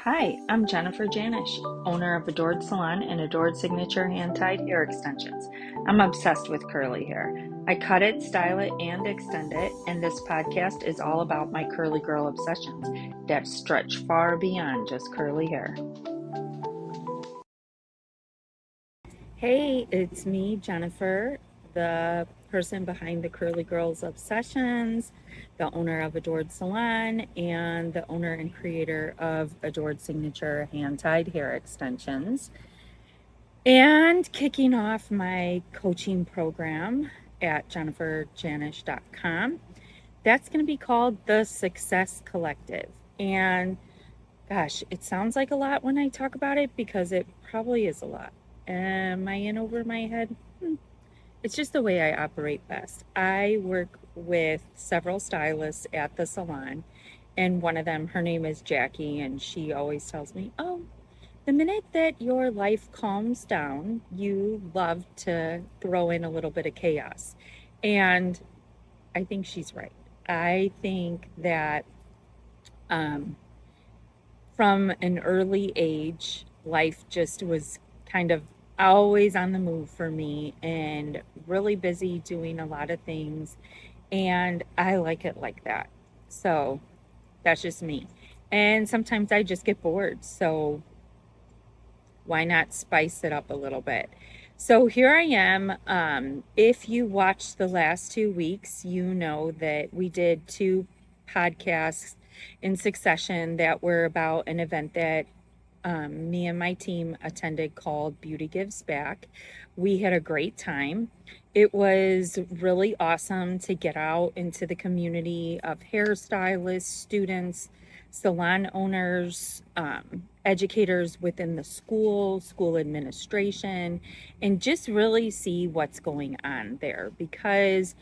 Hi, I'm Jennifer Janisch, owner of Adored Salon and Adored Signature Hand-Tied Hair Extensions. I'm obsessed with curly hair. I cut it, style it, and extend it, and this podcast is all about my curly girl obsessions that stretch far beyond just curly hair. Hey, it's me, Jennifer, the person behind the Curly Girls Obsessions, the owner of Adored Salon, and the owner and creator of Adored Signature Hand-Tied Hair Extensions. And kicking off my coaching program at jenniferjanisch.com. That's going to be called the Success Collective. And gosh, it sounds like a lot when I talk about it because it probably is a lot. Am I in over my head? It's just the way I operate best. I work with several stylists at the salon, and one of them, her name is Jackie, and she always tells me, "Oh, the minute that your life calms down, you love to throw in a little bit of chaos." And I think she's right. I think that um, from an early age, life just was kind of always on the move for me and really busy doing a lot of things. And I like it like that. So that's just me. And sometimes I just get bored. So why not spice it up a little bit? So here I am. If you watched the last 2 weeks, you know that we did two podcasts in succession that were about an event that me and my team attended called Beauty Gives Back. We had a great time. It was really awesome to get out into the community of hairstylists, students, salon owners, educators within the school administration, and just really see what's going on there. Because,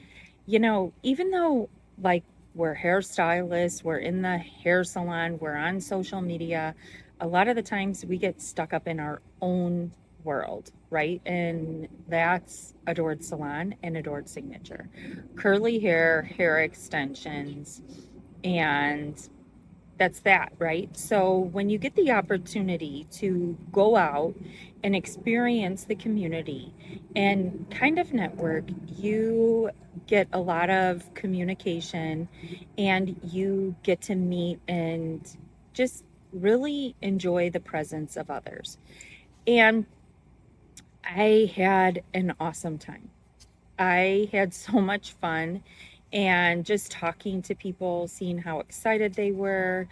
even though like we're hairstylists, we're in the hair salon, we're on social media, a lot of the times we get stuck up in our own world, right? And that's Adored Salon and Adored Signature. Curly hair, hair extensions, and that's that, right? So when you get the opportunity to go out and experience the community and kind of network, you get a lot of communication and you get to meet and just really enjoy the presence of others. And I had an awesome time. I had so much fun and just talking to people, seeing how excited they were,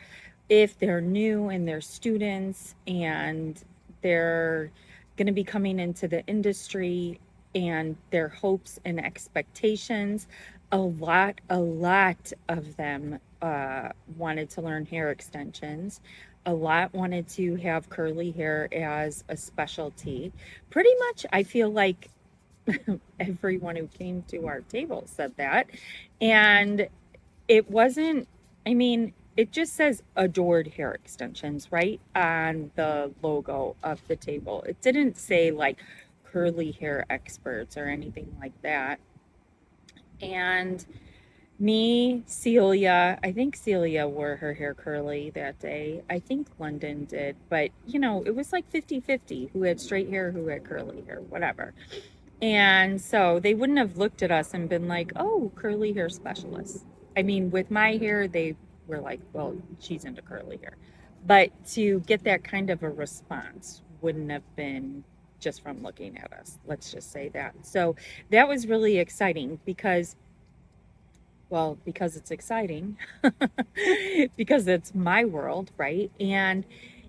if they're new and they're students and they're going to be coming into the industry and their hopes and expectations. A lot of them wanted to learn hair extensions. A lot wanted to have curly hair as a specialty. Pretty much, I feel like everyone who came to our table said that. And it wasn't, I mean, it just says Adored Hair Extensions, right, on the logo of the table. It didn't say like curly hair experts or anything like that. And me, Celia, I think Celia wore her hair curly that day. I think London did, but it was like 50-50 who had straight hair, who had curly hair, whatever. And so they wouldn't have looked at us and been like, "Oh, curly hair specialist." I mean, with my hair, they were like, "Well, she's into curly hair." But to get that kind of a response wouldn't have been just from looking at us. Let's just say that. So that was really exciting because it's exciting, because it's my world, right? And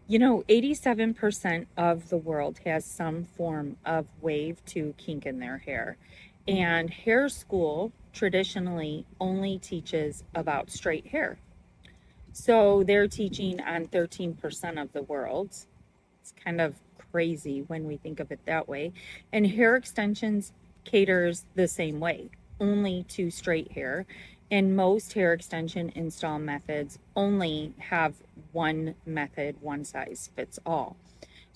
87% of the world has some form of wave to kink in their hair. And hair school traditionally only teaches about straight hair. So they're teaching on 13% of the world. It's kind of crazy when we think of it that way. And hair extensions caters the same way, only to straight hair. And most hair extension install methods only have one method, one size fits all.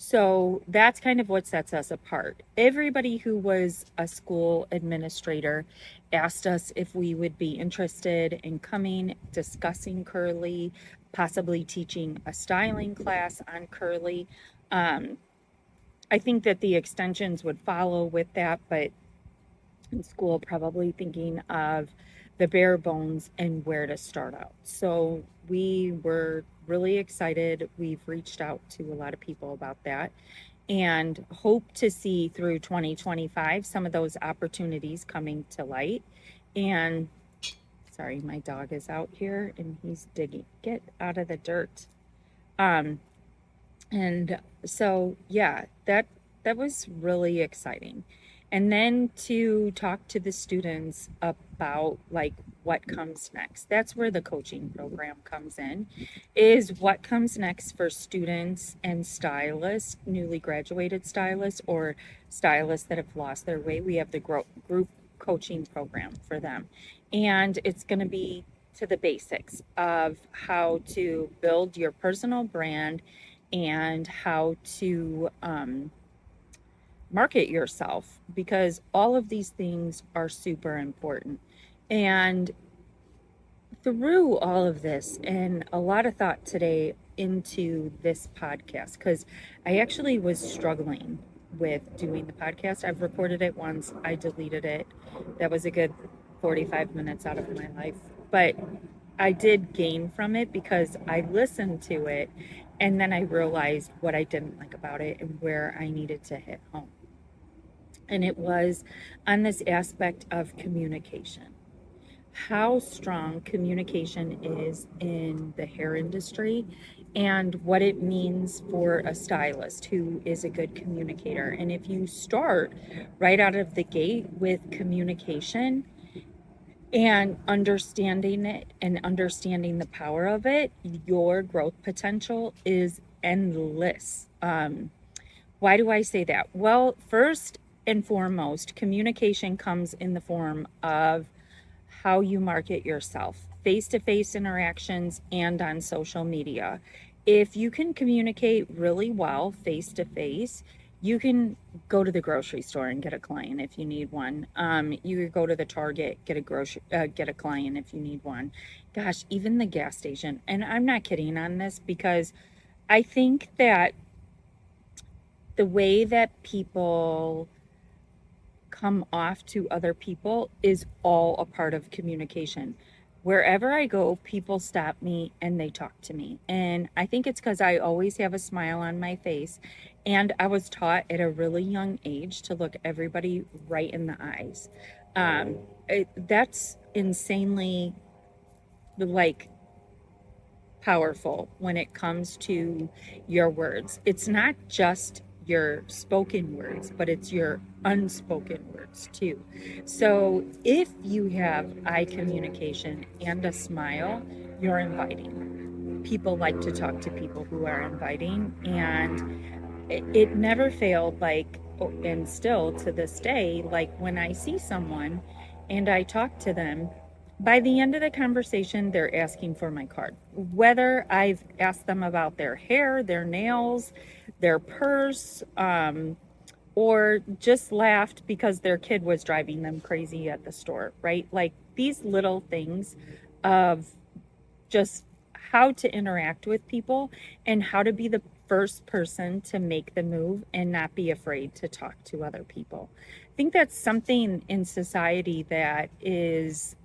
So that's kind of what sets us apart. Everybody who was a school administrator asked us if we would be interested in coming, discussing curly, possibly teaching a styling class on curly. Um, I think that the extensions would follow with that, but in school, probably thinking of the bare bones and where to start out. So we were really excited. We've reached out to a lot of people about that and hope to see through 2025 some of those opportunities coming to light. And sorry, my dog is out here and he's digging. Get out of the dirt. Um, and so yeah, that was really exciting. And then to talk to the students about like what comes next. That's where the coaching program comes in. Is what comes next for students and stylists, newly graduated stylists or stylists that have lost their way. We have the group coaching program for them. And it's going to be to the basics of how to build your personal brand and how to market yourself, because all of these things are super important. And through all of this, and a lot of thought today into this podcast, because I actually was struggling with doing the podcast. I've recorded it once, I deleted it. That was a good 45 minutes out of my life. But I did gain from it because I listened to it and then I realized what I didn't like about it and where I needed to hit home. And it was on this aspect of communication. How strong communication is in the hair industry and what it means for a stylist who is a good communicator. And if you start right out of the gate with communication, and understanding it and understanding the power of it, your growth potential is endless. Why do I say that? Well, first and foremost, communication comes in the form of how you market yourself, face-to-face interactions and on social media. If you can communicate really well face-to-face, you can go to the grocery store and get a client if you need one. You could go to the Target, get a client if you need one. Gosh, even the gas station. And I'm not kidding on this because I think that the way that people come off to other people is all a part of communication. Wherever I go, people stop me and they talk to me. And I think it's because I always have a smile on my face. And I was taught at a really young age to look everybody right in the eyes. That's insanely like powerful when it comes to your words. It's not just your spoken words, but it's your unspoken words too. So if you have eye communication and a smile, you're inviting. People like to talk to people who are inviting, and it never failed. Like, and still to this day, like when I see someone and I talk to them, by the end of the conversation, they're asking for my card. Whether I've asked them about their hair, their nails, their purse, or just laughed because their kid was driving them crazy at the store, right? Like these little things of just how to interact with people and how to be the first person to make the move and not be afraid to talk to other people. I think that's something in society that is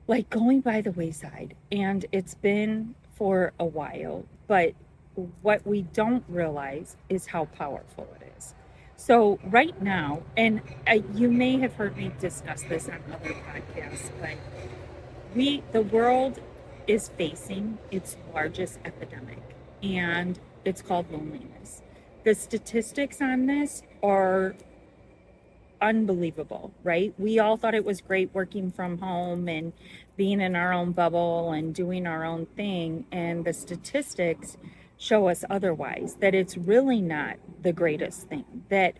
like going by the wayside, and it's been for a while, but what we don't realize is how powerful it is. So right now, and you may have heard me discuss this on other podcasts, but the world is facing its largest epidemic, and it's called loneliness. The statistics on this are unbelievable, right? We all thought it was great working from home and being in our own bubble and doing our own thing. And the statistics show us otherwise, that it's really not the greatest thing, that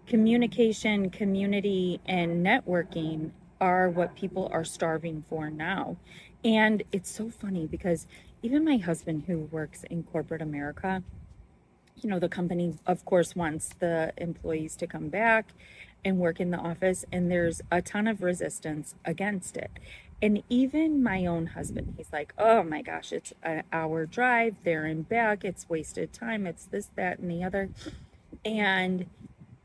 communication, community, and networking are what people are starving for now. And it's so funny because even my husband who works in corporate America, the company, of course, wants the employees to come back and work in the office, and there's a ton of resistance against it. And even my own husband, he's like, oh my gosh, it's an hour drive there and back. It's wasted time. It's this, that, and the other. And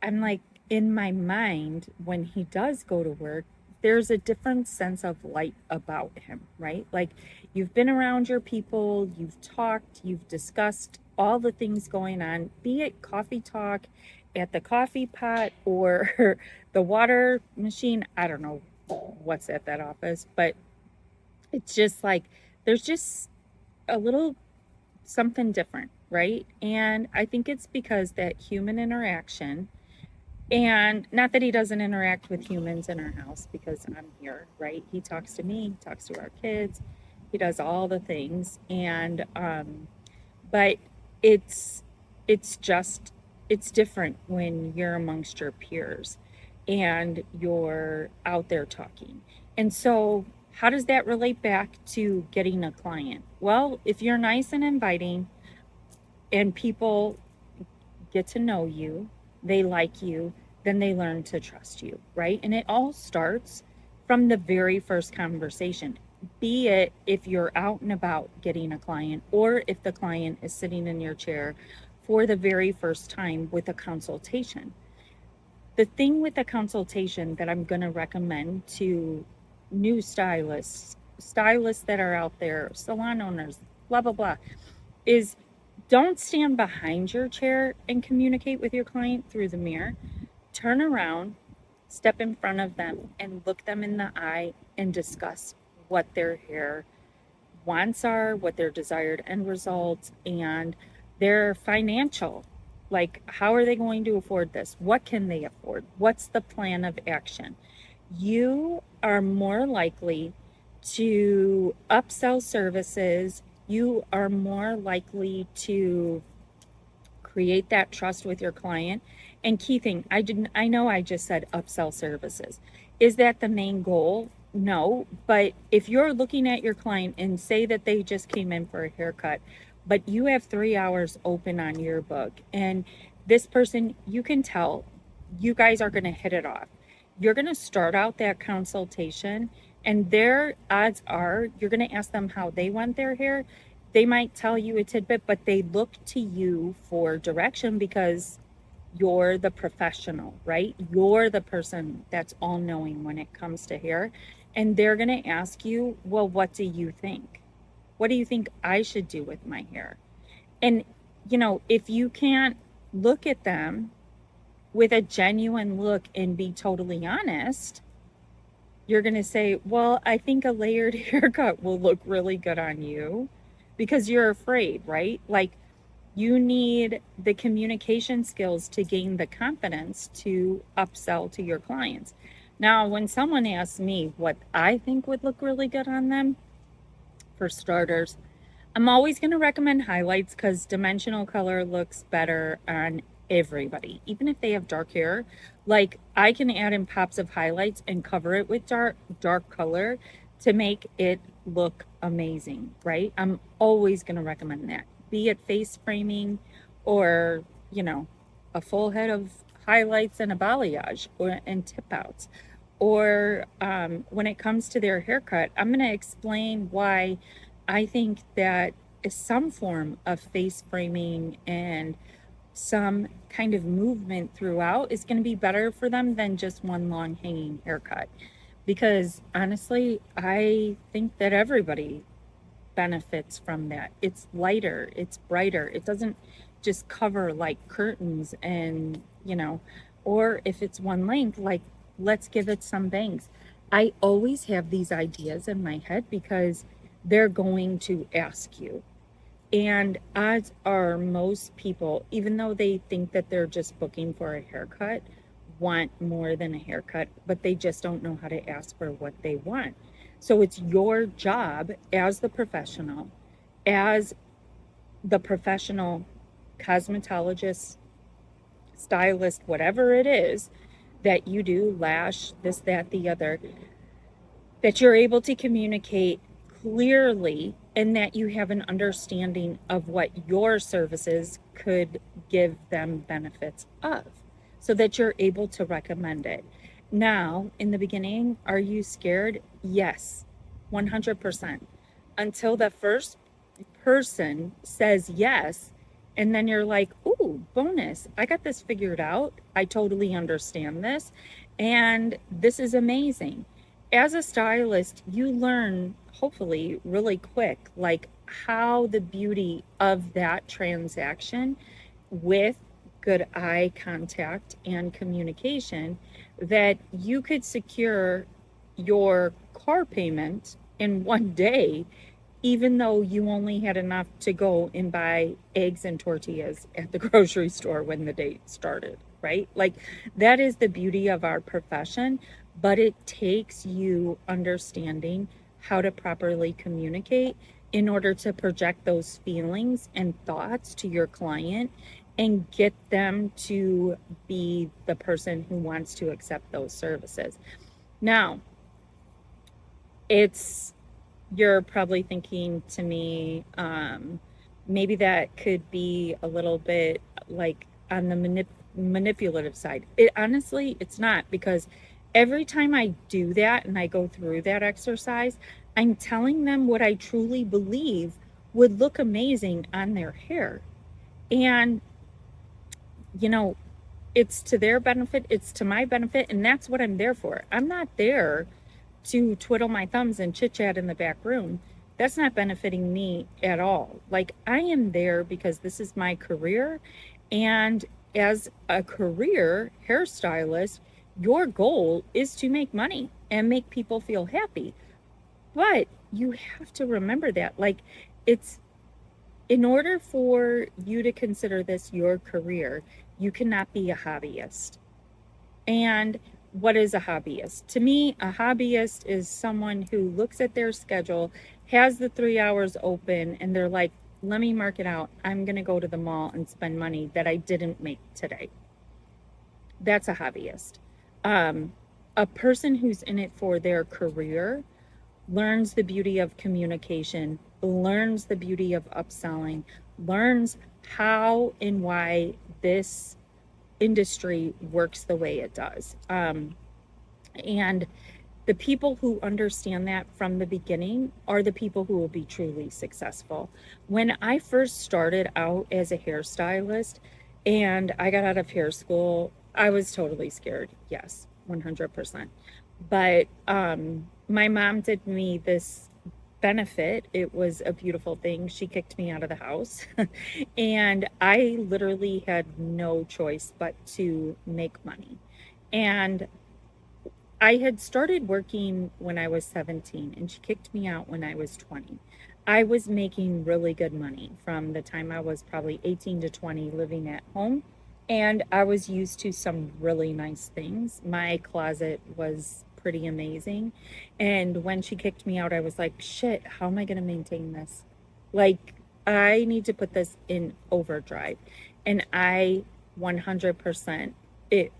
I'm like, in my mind, when he does go to work, there's a different sense of light about him, right? Like, you've been around your people, you've talked, you've discussed all the things going on, be it coffee talk at the coffee pot or the water machine. I don't know what's at that office, but it's just like there's just a little something different, right? And I think it's because that human interaction, and not that he doesn't interact with humans in our house because I'm here, right? He talks to me, he talks to our kids, he does all the things. And but it's it's just it's different when you're amongst your peers and you're out there talking. And so how does that relate back to getting a client? Well, if you're nice and inviting and people get to know you, they like you, then they learn to trust you, right? And it all starts from the very first conversation, be it if you're out and about getting a client or if the client is sitting in your chair for the very first time with a consultation. The thing with the consultation that I'm going to recommend to new stylists that are out there, salon owners, blah, blah, blah, is don't stand behind your chair and communicate with your client through the mirror. Turn around, step in front of them, and look them in the eye and discuss what their hair wants are, what their desired end results, and their financial. Like, how are they going to afford this? What can they afford? What's the plan of action? You are more likely to upsell services. You are more likely to create that trust with your client. And key thing, I know I just said upsell services. Is that the main goal? No, but if you're looking at your client and say that they just came in for a haircut, but you have 3 hours open on your book, and this person, you can tell you guys are going to hit it off. You're going to start out that consultation, and their odds are you're going to ask them how they want their hair. They might tell you a tidbit, but they look to you for direction because you're the professional, right? You're the person that's all knowing when it comes to hair. And they're going to ask you, well, what do you think? What do you think I should do with my hair? And, if you can't look at them with a genuine look and be totally honest, you're going to say, well, I think a layered haircut will look really good on you because you're afraid, right? Like, you need the communication skills to gain the confidence to upsell to your clients. Now, when someone asks me what I think would look really good on them, for starters, I'm always going to recommend highlights because dimensional color looks better on everybody, even if they have dark hair. Like, I can add in pops of highlights and cover it with dark color to make it look amazing, right? I'm always going to recommend that, be it face framing or, a full head of highlights and a balayage and tip outs. Or when it comes to their haircut, I'm going to explain why I think that some form of face framing and some kind of movement throughout is going to be better for them than just one long hanging haircut. Because honestly, I think that everybody benefits from that. It's lighter, it's brighter. It doesn't just cover like curtains and, or if it's one length, like, let's give it some bangs. I always have these ideas in my head because they're going to ask you. And odds are most people, even though they think that they're just booking for a haircut, want more than a haircut, but they just don't know how to ask for what they want. So it's your job as the professional, cosmetologist, stylist, whatever it is that you do, lash, this, that, the other, that you're able to communicate clearly and that you have an understanding of what your services could give them benefits of, so that you're able to recommend it. Now, in the beginning, are you scared? Yes, 100%. Until the first person says yes, and then you're like, ooh, bonus, I got this figured out. I totally understand this. And this is amazing. As a stylist, you learn, hopefully, really quick, like how the beauty of that transaction with good eye contact and communication, that you could secure your car payment in one day, even though you only had enough to go and buy eggs and tortillas at the grocery store when the day started, right? Like, that is the beauty of our profession, but it takes you understanding how to properly communicate in order to project those feelings and thoughts to your client and get them to be the person who wants to accept those services. Now, it's you're probably thinking to me, maybe that could be a little bit like on the manipulative side. It honestly, it's not, because every time I do that and I go through that exercise, I'm telling them what I truly believe would look amazing on their hair. And, you know, it's to their benefit, it's to my benefit, and that's what I'm there for. I'm not there to twiddle my thumbs and chit chat in the back room. That's not benefiting me at all. Like, I am there because this is my career. And as a career hairstylist, your goal is to make money and make people feel happy. But you have to remember that, like, it's in order for you to consider this your career, you cannot be a hobbyist. And what is a hobbyist? To me, a hobbyist is someone who looks at their schedule, has the 3 hours open, and they're like, let me mark it out. I'm going to go to the mall and spend money that I didn't make today. That's a hobbyist. A person who's in it for their career learns the beauty of communication, learns the beauty of upselling, learns how and why this industry works the way it does. And the people who understand that from the beginning are the people who will be truly successful. When I first started out as a hairstylist and I got out of hair school, I was totally scared. Yes, 100%. But my mom did me this benefit. It was a beautiful thing. She kicked me out of the house and I literally had no choice but to make money. And I had started working when I was 17 and she kicked me out when I was 20. I was making really good money from the time I was probably 18 to 20 living at home. And I was used to some really nice things. My closet was pretty amazing. And when she kicked me out, I was like, shit, how am I going to maintain this? Like, I need to put this in overdrive. And I 100% it,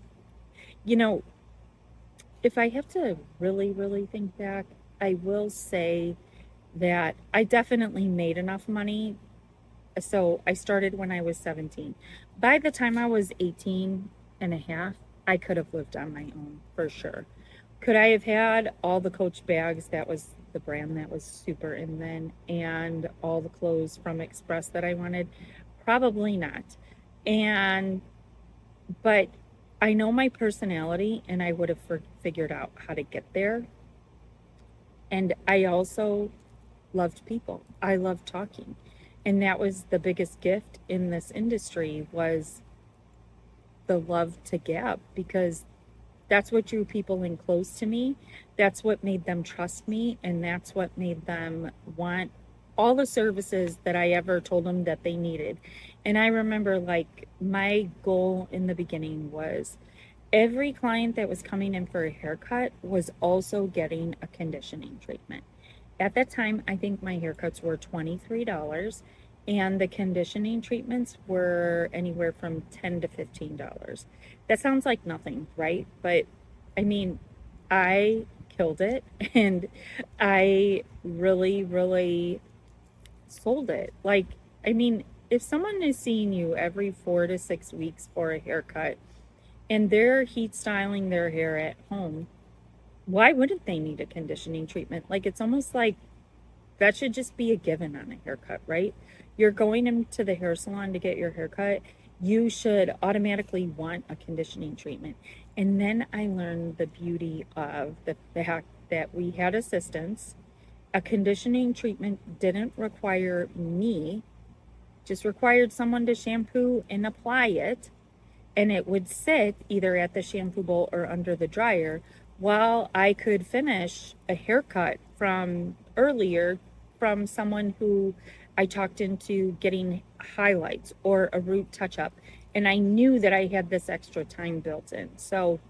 you know, if I have to really, really think back, I will say that I definitely made enough money. So I started when I was 17. By the time I was 18 and a half, I could have lived on my own for sure. Could I have had all the Coach bags? That was the brand that was super in then, and all the clothes from Express that I wanted? Probably not. And, but I know my personality and I would have figured out how to get there. And I also loved people. I loved talking. And that was the biggest gift in this industry, was the love to gab, because that's what drew people in close to me. That's what made them trust me. And that's what made them want all the services that I ever told them that they needed. And I remember, like, my goal in the beginning was every client that was coming in for a haircut was also getting a conditioning treatment. At that time, I think my haircuts were $23 and the conditioning treatments were anywhere from $10 to $15. That sounds like nothing, right? But I mean, I killed it and I really, really sold it. Like, I mean, if someone is seeing you every 4 to 6 weeks for a haircut and they're heat styling their hair at home, why wouldn't they need a conditioning treatment? Like, it's almost like that should just be a given on a haircut, right? You're going into the hair salon to get your haircut. You should automatically want a conditioning treatment. And then I learned the beauty of the fact that we had assistants. A conditioning treatment didn't require me, just required someone to shampoo and apply it, and it would sit either at the shampoo bowl or under the dryer while I could finish a haircut from earlier from someone who I talked into getting highlights or a root touch up. And I knew that I had this extra time built in. So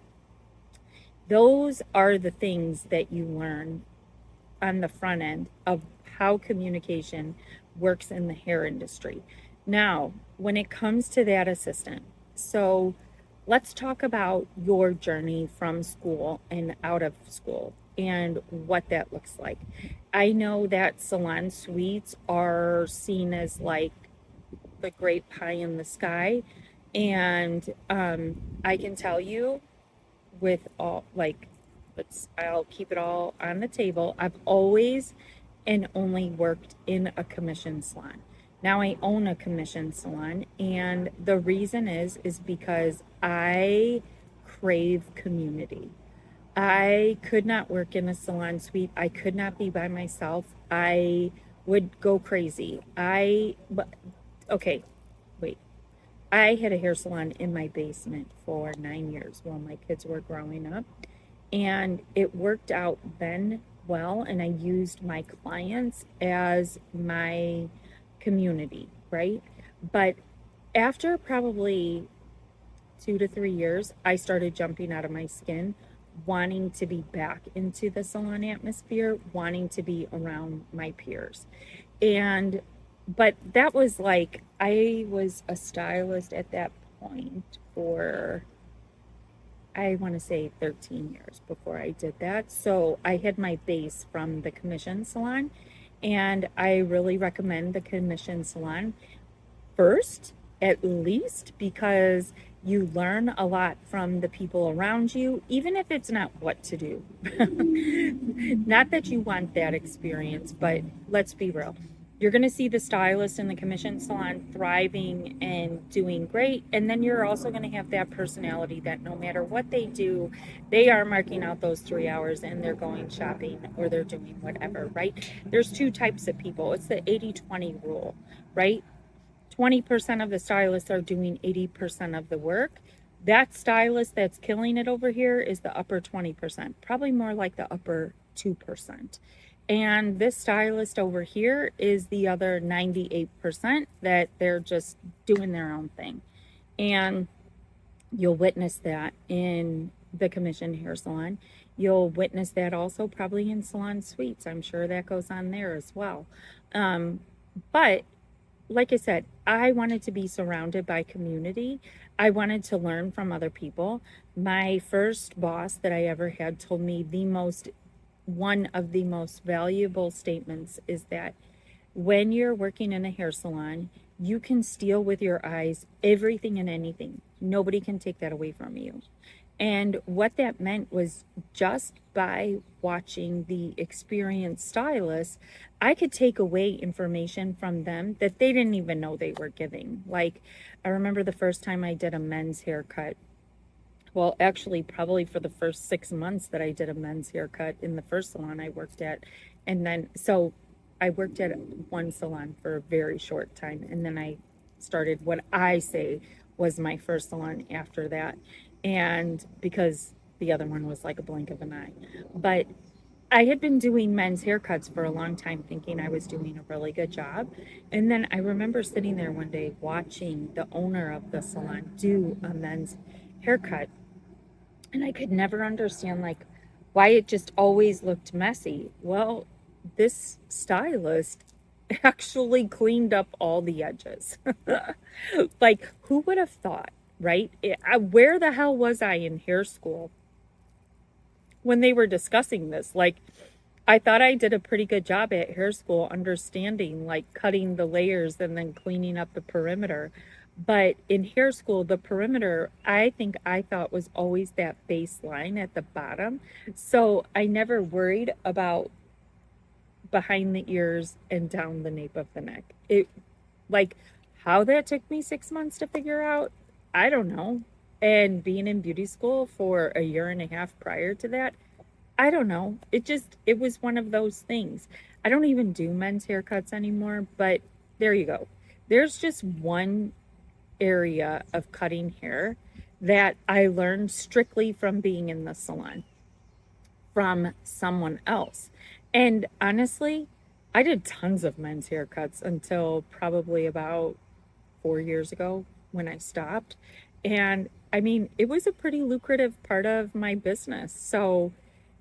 those are the things that you learn on the front end of how communication works in the hair industry. Now, when it comes to that assistant, so let's talk about your journey from school and out of school and what that looks like. I know that salon suites are seen as like the great pie in the sky. And I can tell you with all, like, I'll keep it all on the table. I've always and only worked in a commission salon. Now I own a commission salon, and the reason is because I crave community. I could not work in a salon suite. I could not be by myself. I would go crazy. But okay, wait. I had a hair salon in my basement for 9 years while my kids were growing up. And it worked out then well, and I used my clients as my community, right? But after probably 2 to 3 years, I started jumping out of my skin, wanting to be back into the salon atmosphere, wanting to be around my peers. And, but that was like, I was a stylist at that point for, I want to say 13 years before I did that. So I had my base from the commission salon, and I really recommend the commission salon first, at least, because you learn a lot from the people around you, even if it's not what to do. Not that you want that experience, but let's be real. You're going to see the stylist in the commission salon thriving and doing great. And then you're also going to have that personality that no matter what they do, they are marking out those 3 hours and they're going shopping or they're doing whatever, right? There's two types of people. It's the 80-20 rule, right? 20% of the stylists are doing 80% of the work. That stylist that's killing it over here is the upper 20%, probably more like the upper 2%. And this stylist over here is the other 98% that they're just doing their own thing. And you'll witness that in the commission hair salon. You'll witness that also probably in salon suites. I'm sure that goes on there as well. But like I said, I wanted to be surrounded by community. I wanted to learn from other people. My first boss that I ever had told me one of the most valuable statements is that when you're working in a hair salon, you can steal with your eyes everything and anything. Nobody can take that away from you. And what that meant was just by watching the experienced stylists, I could take away information from them that they didn't even know they were giving. Like, I remember the first time I did a men's haircut. Well, actually, probably for the first 6 months that I did a men's haircut in the first salon I worked at. And then, so I worked at one salon for a very short time. And then I started what I say was my first salon after that. And because the other one was like a blink of an eye. But I had been doing men's haircuts for a long time, thinking I was doing a really good job. And then I remember sitting there one day watching the owner of the salon do a men's haircut. And I could never understand like why it just always looked messy. Well, this stylist actually cleaned up all the edges. Like, who would have thought, right? Where the hell was I in hair school when they were discussing this? Like, I thought I did a pretty good job at hair school understanding like cutting the layers and then cleaning up the perimeter. But in hair school, the perimeter, I think I thought was always that baseline at the bottom. So I never worried about behind the ears and down the nape of the neck. It like how that took me 6 months to figure out, I don't know. And being in beauty school for a year and a half prior to that, I don't know. It was one of those things. I don't even do men's haircuts anymore, but there you go. There's just one area of cutting hair that I learned strictly from being in the salon from someone else. And honestly, I did tons of men's haircuts until probably about 4 years ago when I stopped. And I mean, it was a pretty lucrative part of my business. So,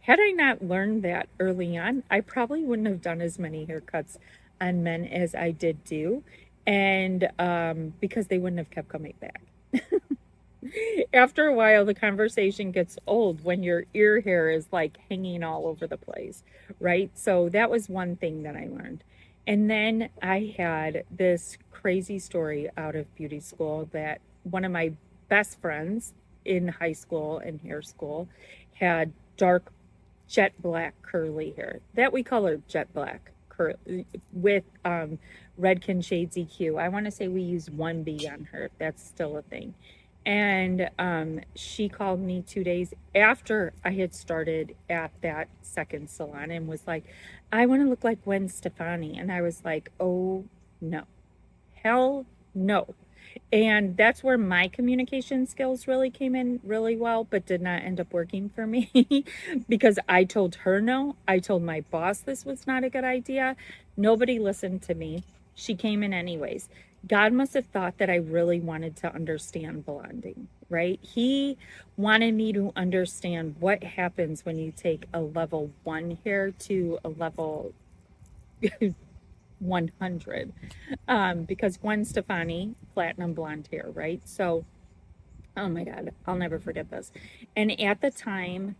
had I not learned that early on, I probably wouldn't have done as many haircuts on men as I did do. And because they wouldn't have kept coming back. After a while, the conversation gets old when your ear hair is like hanging all over the place, right? So that was one thing that I learned. And then I had this crazy story out of beauty school that one of my best friends in high school and hair school had dark jet black curly hair that we colored jet black with Redken Shades EQ. I want to say we used 1B on her. That's still a thing. And she called me 2 days after I had started at that second salon and was like, I want to look like Gwen Stefani. And I was like, oh no, hell no. And that's where my communication skills really came in really well, but did not end up working for me because I told her no. I told my boss this was not a good idea. Nobody listened to me. She came in anyways. God must have thought that I really wanted to understand blonding, right? He wanted me to understand what happens when you take a level 1 hair to a level 100, because Gwen Stefani, platinum blonde hair, right? So, oh my God, I'll never forget this. And at the time,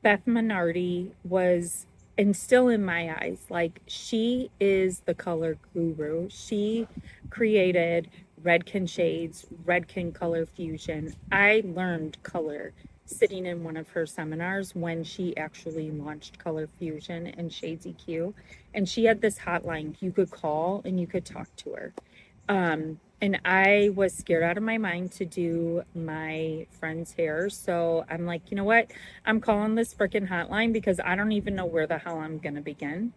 Beth Minardi was, and still in my eyes, like she is the color guru. She created Redken Shades, Redken Color Fusion. I learned color sitting in one of her seminars when she actually launched Color Fusion and Shades EQ. And she had this hotline you could call and you could talk to her. And I was scared out of my mind to do my friend's hair. So I'm like, you know what? I'm calling this freaking hotline because I don't even know where the hell I'm going to begin.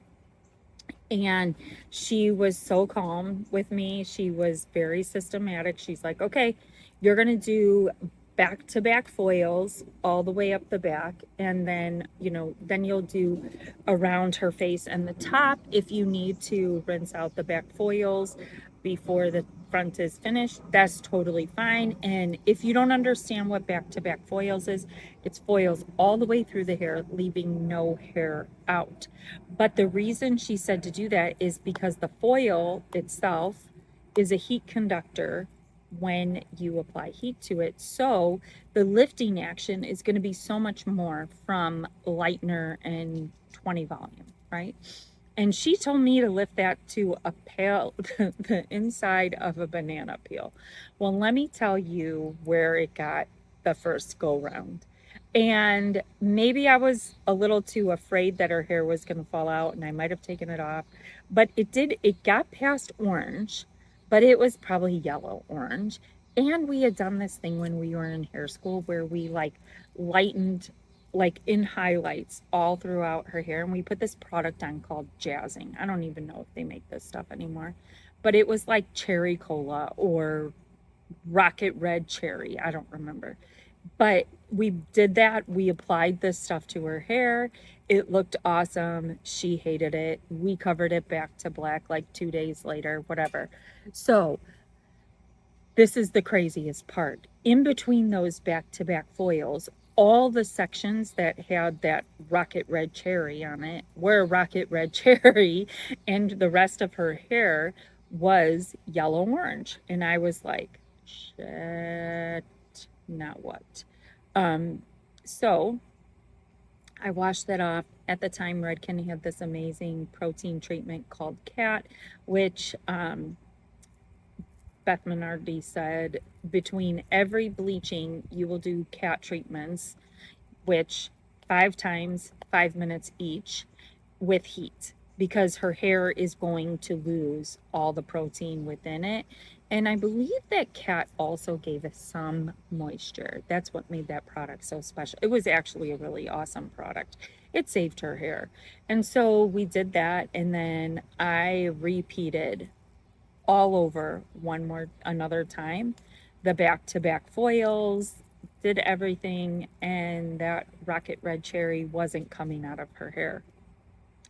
And she was so calm with me. She was very systematic. She's like, okay, you're going to do back to back foils all the way up the back. And then, then you'll do around her face and the top if you need to rinse out the back foils before the front is finished. That's totally fine. And if you don't understand what back to back foils is, it's foils all the way through the hair, leaving no hair out. But the reason she said to do that is because the foil itself is a heat conductor when you apply heat to it. So the lifting action is going to be so much more from lightener and 20 volume, right? And she told me to lift that to a pale, the inside of a banana peel. Well, let me tell you where it got the first go round. And maybe I was a little too afraid that her hair was going to fall out and I might have taken it off. But it got past orange, but it was probably yellow orange. And we had done this thing when we were in hair school where we like lightened like in highlights all throughout her hair. And we put this product on called Jazzing. I don't even know if they make this stuff anymore, but it was like cherry cola or rocket red cherry. I don't remember. But we did that. We applied this stuff to her hair. It looked awesome. She hated it. We covered it back to black like 2 days later, whatever. So this is the craziest part. In between those back-to-back foils, all the sections that had that rocket red cherry on it were rocket red cherry, and the rest of her hair was yellow orange. And I was like, shit, now what? So I washed that off, at the time, Redken had this amazing protein treatment called Cat, which Beth Minardi said between every bleaching, you will do Cat treatments, which 5 times, 5 minutes each with heat, because her hair is going to lose all the protein within it. And I believe that Cat also gave us some moisture. That's what made that product so special. It was actually a really awesome product. It saved her hair. And so we did that, and then I repeated all over another time the back-to-back foils, did everything, and that rocket red cherry wasn't coming out of her hair.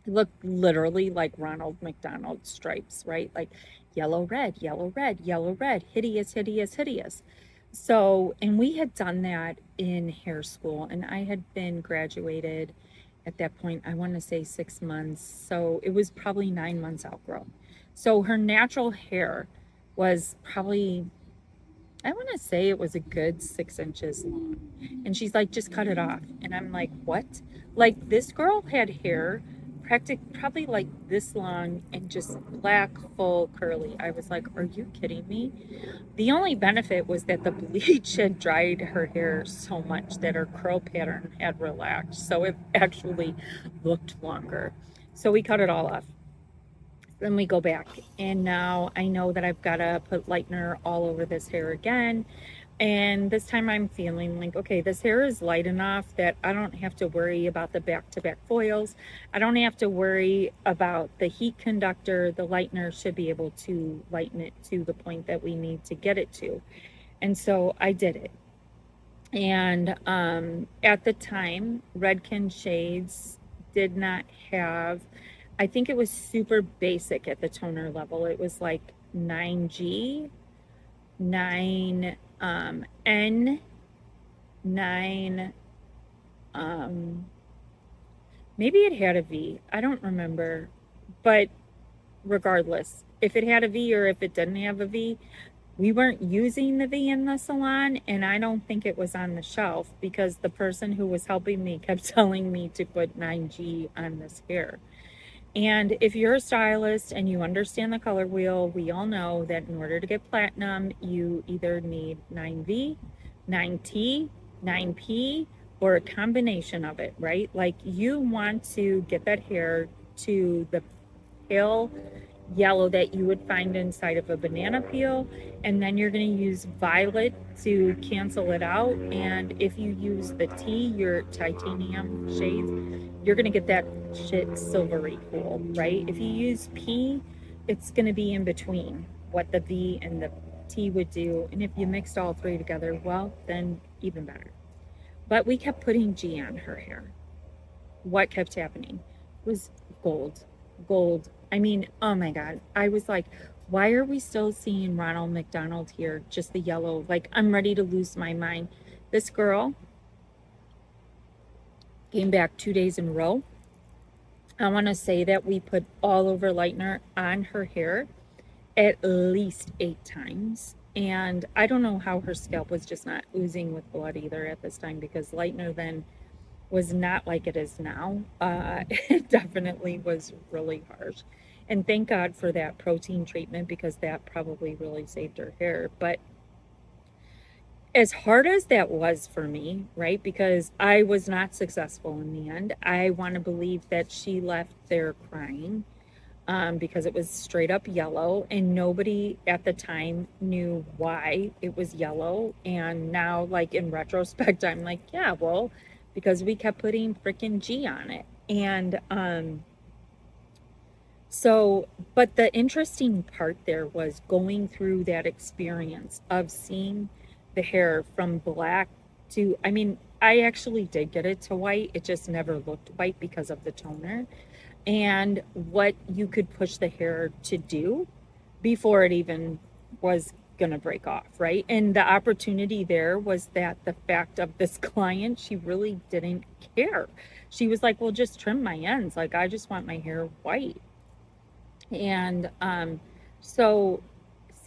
It looked literally like Ronald McDonald stripes, right? Like yellow, red, yellow, red, yellow, red, hideous, hideous, hideous. So, and we had done that in hair school, and I had been graduated at that point, I want to say 6 months. So it was probably 9 months outgrown. So her natural hair was probably, I want to say it was a good 6 inches long. And she's like, just cut it off. And I'm like, what? Like, this girl had hair probably like this long and just black, full, curly. I was like, are you kidding me? The only benefit was that the bleach had dried her hair so much that her curl pattern had relaxed. So it actually looked longer. So we cut it all off. Then we go back, and now I know that I've got to put lightener all over this hair again. And this time I'm feeling like, okay, this hair is light enough that I don't have to worry about the back-to-back foils. I don't have to worry about the heat conductor. The lightener should be able to lighten it to the point that we need to get it to. And so I did it. And at the time, Redken shades did not have, I think it was super basic at the toner level. It was like 9G, 9 N, 9, maybe it had a V. I don't remember. But regardless, if it had a V or if it didn't have a V, we weren't using the V in the salon, and I don't think it was on the shelf because the person who was helping me kept telling me to put 9G on this hair. And if you're a stylist and you understand the color wheel, we all know that in order to get platinum, you either need 9V, 9T, 9P, or a combination of it, right? Like, you want to get that hair to the pale yellow that you would find inside of a banana peel, and then you're going to use violet to cancel it out. And if you use the T, your titanium shades, you're going to get that shit silvery cool, right? If you use P, it's going to be in between what the V and the T would do. And if you mixed all three together, well, then even better. But we kept putting G on her hair. What kept happening was gold, gold. I mean, oh my God. I was like, why are we still seeing Ronald McDonald here? Just the yellow. Like, I'm ready to lose my mind. This girl came back 2 days in a row. I want to say that we put all over lightener on her hair at least 8 times. And I don't know how her scalp was just not oozing with blood either at this time, because lightener then was not like it is now. It definitely was really harsh. And thank God for that protein treatment, because that probably really saved her hair. But as hard as that was for me, right, because I was not successful in the end, I want to believe that she left there crying, because it was straight up yellow, and nobody at the time knew why it was yellow. And now, like, in retrospect, I'm like, yeah, well, because we kept putting freaking G on it. And so, but the interesting part there was going through that experience of seeing the hair from black to, I mean, I actually did get it to white. It just never looked white because of the toner, and what you could push the hair to do before it even was going to break off, right? And the opportunity there was that the fact of this client, she really didn't care. She was like, well, just trim my ends. Like, I just want my hair white. And so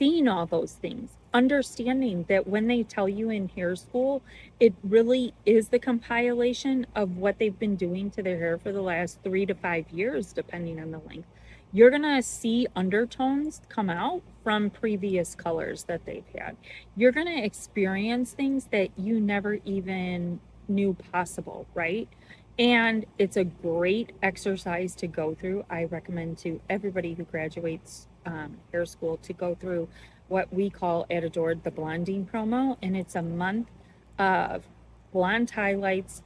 seeing all those things, understanding that when they tell you in hair school, it really is the compilation of what they've been doing to their hair for the last 3 to 5 years, depending on the length. You're going to see undertones come out from previous colors that they've had. You're going to experience things that you never even knew possible, right? And it's a great exercise to go through. I recommend to everybody who graduates hair school to go through what we call at Adored the blonding promo. And it's a month of blonde highlights.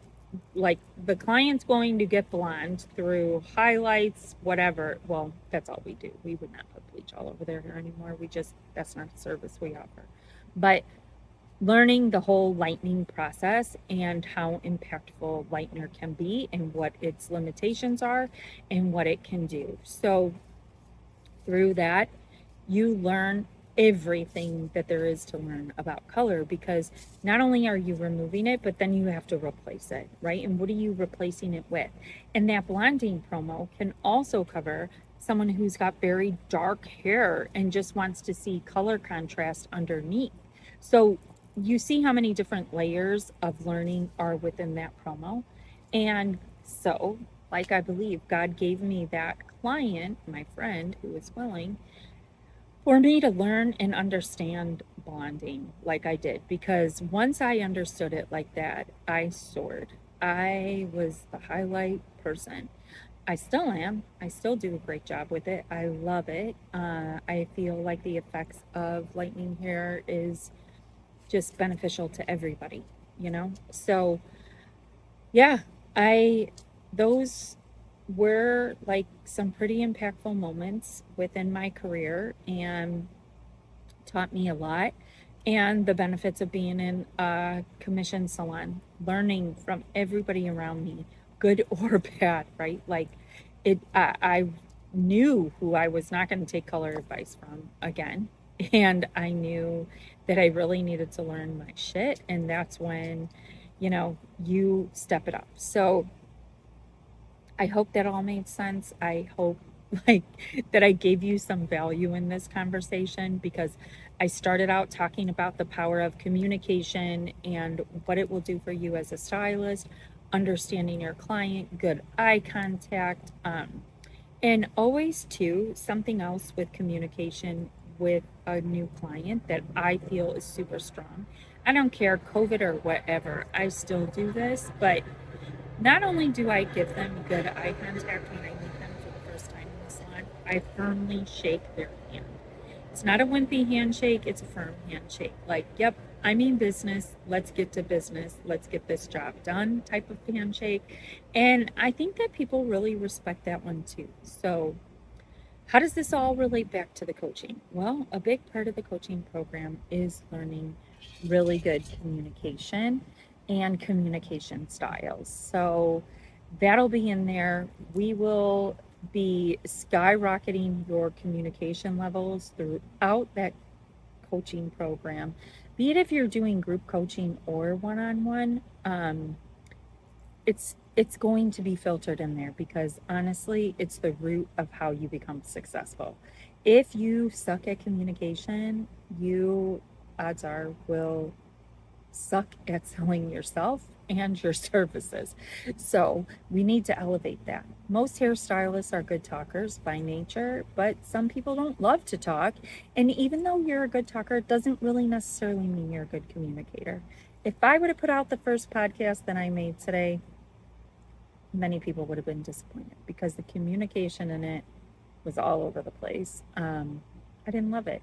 Like the client's going to get blonde through highlights, whatever. Well, that's all we do. We would not put bleach all over their hair anymore. That's not a service we offer. But learning the whole lightening process and how impactful lightener can be and what its limitations are and what it can do. So through that, you learn everything that there is to learn about color, because not only are you removing it, but then you have to replace it, right? And what are you replacing it with? And that blonding promo can also cover someone who's got very dark hair and just wants to see color contrast underneath. So you see how many different layers of learning are within that promo. And so, like, I believe God gave me that client, my friend who was willing, for me to learn and understand blonding like I did, because once I understood it like that, I soared. I was the highlight person. I still am. I still do a great job with it. I love it. I feel like the effects of lightening hair is just beneficial to everybody, you know? So, yeah, those were like some pretty impactful moments within my career and taught me a lot. And the benefits of being in a commission salon, learning from everybody around me, good or bad, right? Like I knew who I was not going to take color advice from again. And I knew that I really needed to learn my shit. And that's when, you step it up. So I hope that all made sense. I hope like that I gave you some value in this conversation, because I started out talking about the power of communication and what it will do for you as a stylist, understanding your client, good eye contact, and always too, something else with communication with a new client that I feel is super strong. I don't care, COVID or whatever, I still do this, but not only do I give them good eye contact when I meet them for the first time in the salon, I firmly shake their hand. It's not a wimpy handshake, it's a firm handshake. Like, yep, I mean business, let's get to business, let's get this job done type of handshake. And I think that people really respect that one too. So, how does this all relate back to the coaching? Well, a big part of the coaching program is learning really good communication and communication styles. So that'll be in there. We will be skyrocketing your communication levels throughout that coaching program, be it if you're doing group coaching or one-on-one. It's going to be filtered in there, because honestly, it's the root of how you become successful. If you suck at communication, you, odds are, will suck at selling yourself and your services. So we need to elevate that. Most hairstylists are good talkers by nature, but some people don't love to talk. And even though you're a good talker, it doesn't really necessarily mean you're a good communicator. If I would have put out the first podcast that I made today, many people would have been disappointed, because the communication in it was all over the place. I didn't love it.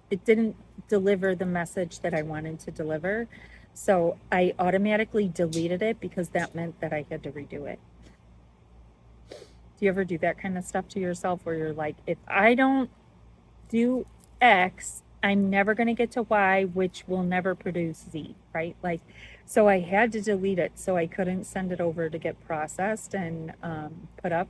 It didn't deliver the message that I wanted to deliver. So I automatically deleted it, because that meant that I had to redo it. Do you ever do that kind of stuff to yourself, where you're like, if I don't do X, I'm never going to get to Y, which will never produce Z, right? Like, so I had to delete it, so I couldn't send it over to get processed and put up.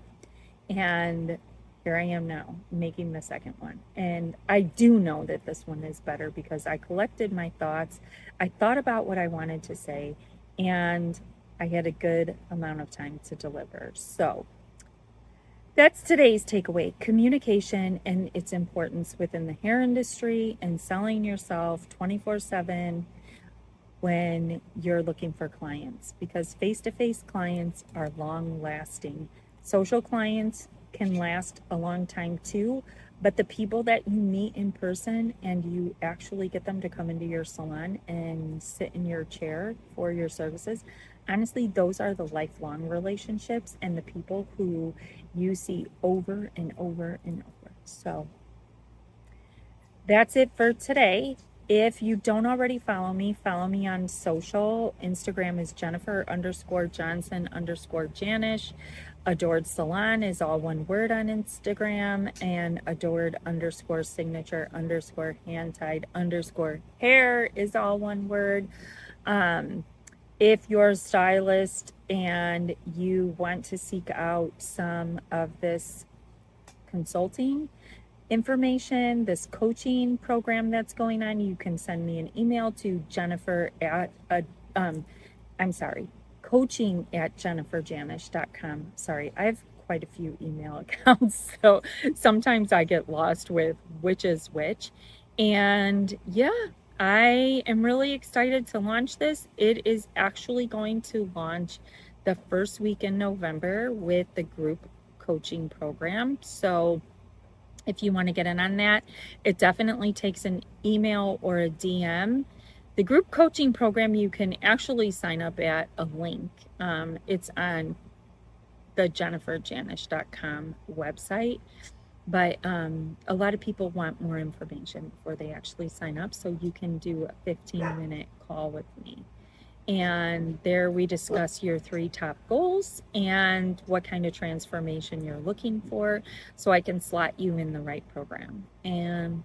And here I am now making the second one. And I do know that this one is better, because I collected my thoughts. I thought about what I wanted to say, and I had a good amount of time to deliver. So that's today's takeaway: communication and its importance within the hair industry and selling yourself 24/7 when you're looking for clients, because face-to-face clients are long lasting. Social clients can last a long time too, but the people that you meet in person and you actually get them to come into your salon and sit in your chair for your services, honestly, those are the lifelong relationships and the people who you see over and over and over. So that's it for today. If you don't already follow me on social. Instagram is Jennifer_Johnson_Janisch. Adored Salon is all one word on Instagram, and adored_signature_hand tied_hair is all one word. If you're a stylist and you want to seek out some of this consulting information, this coaching program that's going on, you can send me an email to coaching@jenniferjanisch.com. Sorry, I have quite a few email accounts, so sometimes I get lost with which is which. And yeah, I am really excited to launch this. It is actually going to launch the first week in November with the group coaching program. So if you want to get in on that, it definitely takes an email or a DM. The group coaching program, you can actually sign up at a link. It's on the jenniferjanisch.com website, but a lot of people want more information before they actually sign up, so you can do a 15-minute call with me. And there we discuss your 3 top goals and what kind of transformation you're looking for, so I can slot you in the right program. And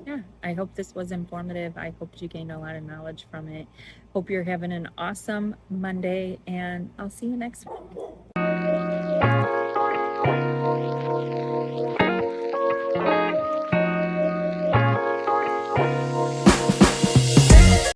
yeah, I hope this was informative. I hope you gained a lot of knowledge from it. Hope you're having an awesome Monday, and I'll see you next week.